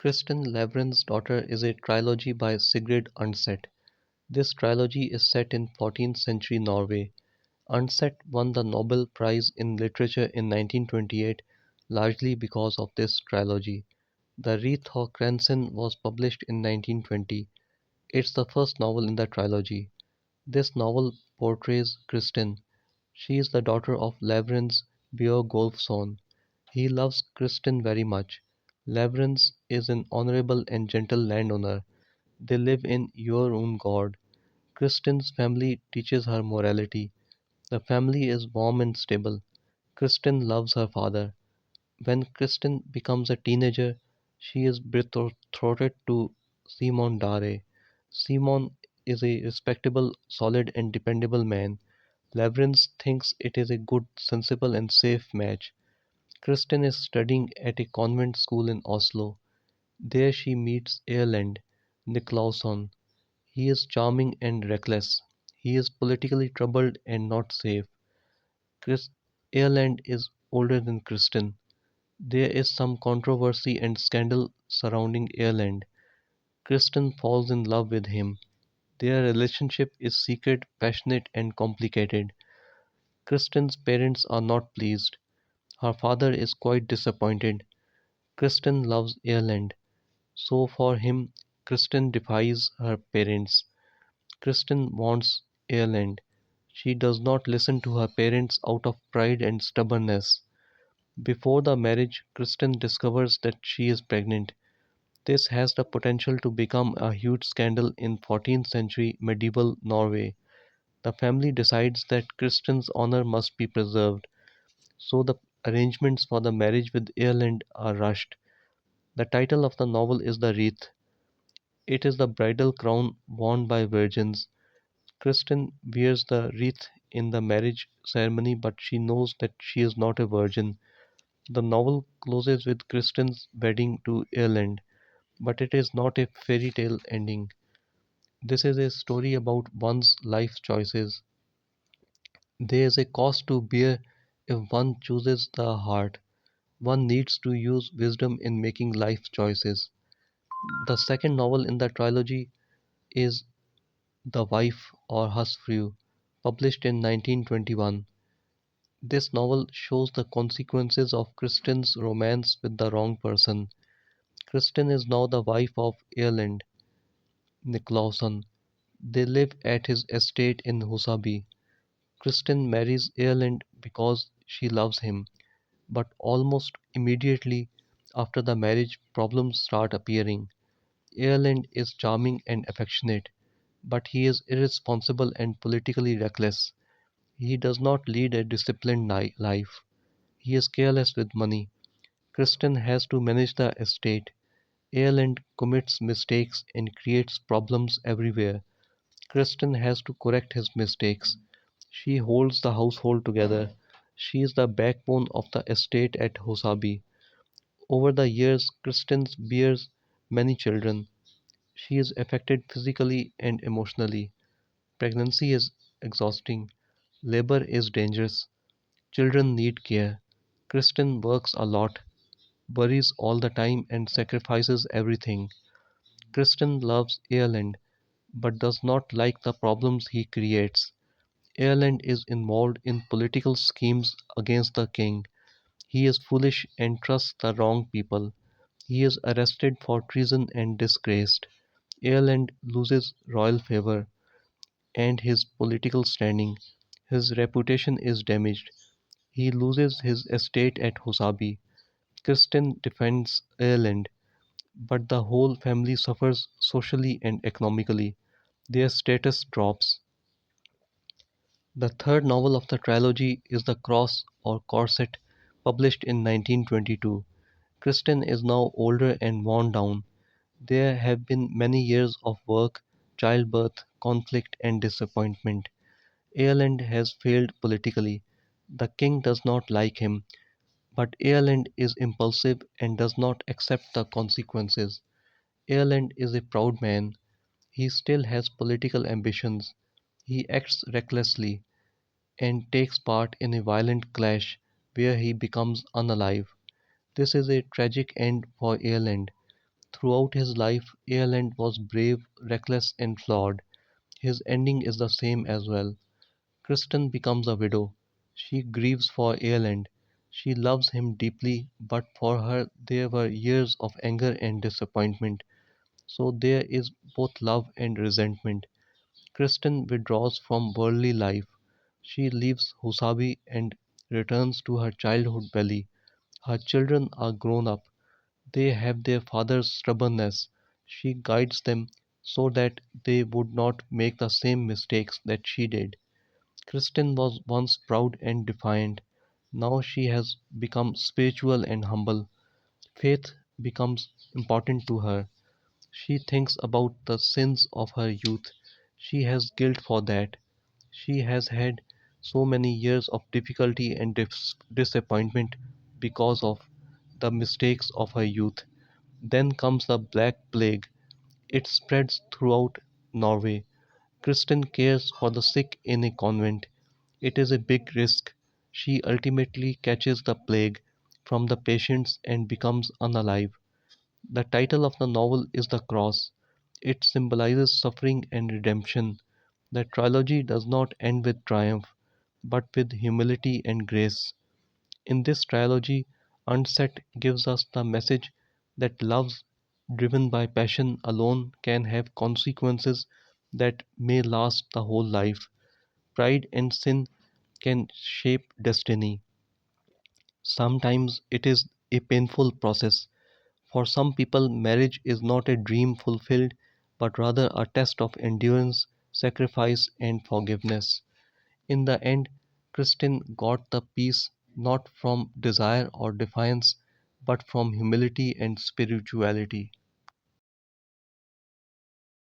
Kristin Lavrans's Daughter is a trilogy by Sigrid Undset. This trilogy is set in 14th century Norway. Undset won the Nobel Prize in Literature in 1928 largely because of this trilogy. The Wreath of Crensen was published in 1920. It's the first novel in the trilogy. This novel portrays Kristin. She is the daughter of Lavrans Bjørgulfsson. He loves Kristin very much. Lavrans is an honorable and gentle landowner. They live in Jørundgaard. Kristin's family teaches her morality. The family is warm and stable. Kristin loves her father. When Kristin becomes a teenager, she is betrothed to Simon Dare. Simon is a respectable, solid, and dependable man. Lavrans thinks it is a good, sensible, and safe match. Kristin is studying at a convent school in Oslo. There she meets Erlend Niklausson. He is charming and reckless. He is politically troubled and not safe. Chris Erlend is older than Kristin. There is some controversy and scandal surrounding Erlend. Kristin falls in love with him. Their relationship is secret, passionate, and complicated. Kristin's parents are not pleased. Her father is quite disappointed. Kristin loves Erlend, so for him Kristin defies her parents. Kristin wants Erlend. She does not listen to her parents out of pride and stubbornness. Before the marriage, Kristin discovers that she is pregnant. This has the potential to become a huge scandal in 14th century medieval Norway. The family decides that Kristin's honor must be preserved, so the arrangements for the marriage with Erlend are rushed. The title of the novel is The Wreath. It is the bridal crown worn by virgins. Kristin wears the wreath in the marriage ceremony, but she knows that she is not a virgin. The novel closes with Kristin's wedding to Erlend, but it is not a fairy tale ending. This is a story about one's life choices. There is a cost to bear if one chooses the heart. One needs to use wisdom in making life choices. The second novel in the trilogy is The Wife or Husfrue, published in 1921. This novel shows the consequences of Kristin's romance with the wrong person. Kristin is now the wife of Erlend Niklausson. They live at his estate in Husaby. Kristin marries Erlend because she loves him, but almost immediately after the marriage, problems start appearing. Erlend is charming and affectionate, but he is irresponsible and politically reckless. He does not lead a disciplined life. He is careless with money. Kristin has to manage the estate. Erlend commits mistakes and creates problems everywhere. Kristin has to correct his mistakes. She holds the household together. She is the backbone of the estate at Hosabi. Over the years, Kristin bears many children. She is affected physically and emotionally. Pregnancy is exhausting. Labor is dangerous. Children need care. Kristin works a lot, worries all the time, and sacrifices everything. Kristin loves Erlend, but does not like the problems he creates. Erlend is involved in political schemes against the king. He is foolish and trusts the wrong people. He is arrested for treason and disgraced. Erlend loses royal favor and his political standing. His reputation is damaged. He loses his estate at Hosabi. Kristin defends Erlend, but the whole family suffers socially and economically. Their status drops. The third novel of the trilogy is The Cross or Corset, published in 1922. Kristin is now older and worn down. There have been many years of work, childbirth, conflict, and disappointment. Ireland has failed politically. The king does not like him, but Ireland is impulsive and does not accept the consequences. Ireland is a proud man. He still has political ambitions. He acts recklessly and takes part in a violent clash where he becomes unalive. This is a tragic end for Ireland. Throughout his life, Ireland was brave, reckless, and flawed. His ending is the same as well. Kristen becomes a widow. She grieves for Ireland. She loves him deeply, but for her there were years of anger and disappointment. So there is both love and resentment. Kristen withdraws from worldly life. She leaves Husabi and returns to her childhood valley. Her children are grown up. They have their father's stubbornness. She guides them so that they would not make the same mistakes that she did. Kristen was once proud and defiant. Now she has become spiritual and humble. Faith becomes important to her. She thinks about the sins of her youth. She has guilt for that. She has had so many years of difficulty and disappointment because of the mistakes of her youth. Then comes the Black Plague. It spreads throughout Norway. Kristen cares for the sick in a convent. It is a big risk. She ultimately catches the plague from the patients and becomes unalive. The title of the novel is The Cross. It symbolizes suffering and redemption. The trilogy does not end with triumph, but with humility and grace. In this trilogy, Unset gives us the message that love driven by passion alone can have consequences that may last the whole life. Pride and sin can shape destiny. Sometimes it is a painful process. For some people, marriage is not a dream fulfilled, but rather a test of endurance, sacrifice, and forgiveness. In the end, Kristin got the peace not from desire or defiance, but from humility and spirituality.